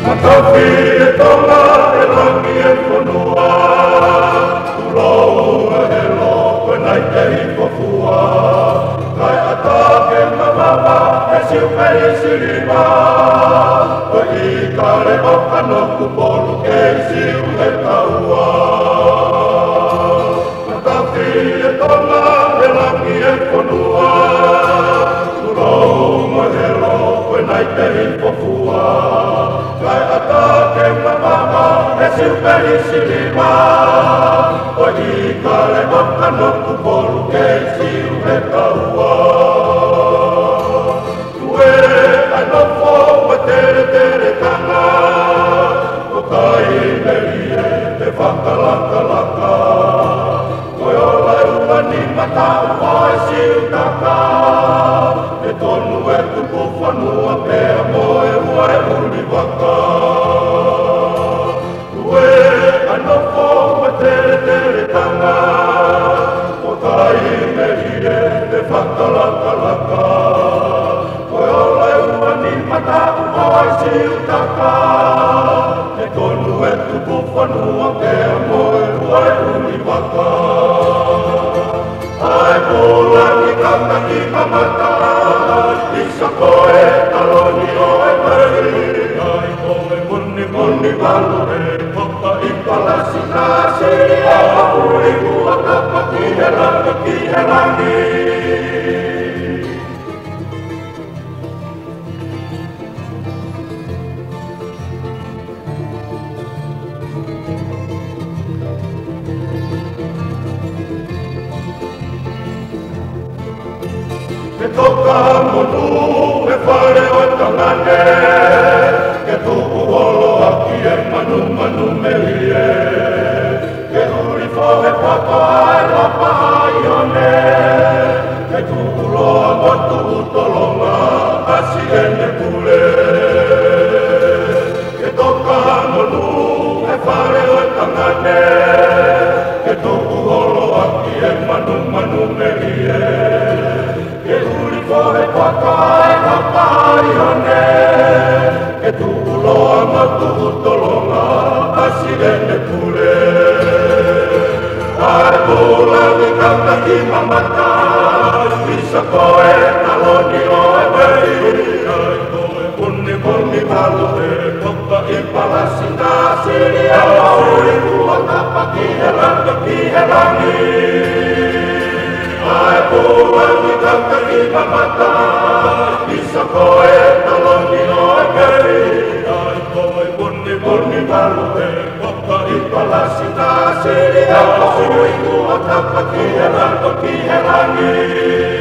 Matapi e tonga e rangi e whanua, Ulau e helo koe nai te hipofua, Kai atake mamama e siuperi siriwa, Koe I kare okano kupolu ke siu e kaua. Matapi e tonga e rangi e whanua, Ulau e helo koe nai te hipofua, Kai atake mamama e siuperi siriwa, Koe I kare okano kupolu ke siu e kaua. Tue anofo wa tere tere kanga, O kai meri e te whakalaka. Koe ola umani mata ua e siu taka, E tonu e tupu whanua pēa moe ua e uri waka. Tue anofo wa tere tere kanga, O kai meri e te whakalaka. Koe ola umani mata ua e siu taka, E tonu e tupu whanua pēa moe ua e uri waka. Ai pula ki kaka ki kamata, Isa koe taloni o e mei, Ai koe muni walu e toka I palasi nasi, A uri kua kapa ki he rangi. Ke toka monu e whare o tangane, Ke tuku holo aki e manu meri e, Ke uri whahe papa e lapa ai one, Ke tuku roa motu utolonga asi ene pule. Ke toka monu e whare o tangane, Ke tuku holo aki e manu meri e, Ke uri koe pakai papai one, Ke tuuloa matu utolonga asi ene pule. Ai pula ki kaka ki mamata, Isa koe taloni o e wei, Ai koe puni walu e toka I palasi nasi, A uri kua kapa ki he rangi. Ai pula ki kaka ki mamata, Isa koe taloni o e wei, Ai koe puni walu e toka I palasi nasi, A uri kua kapa ki he rangi.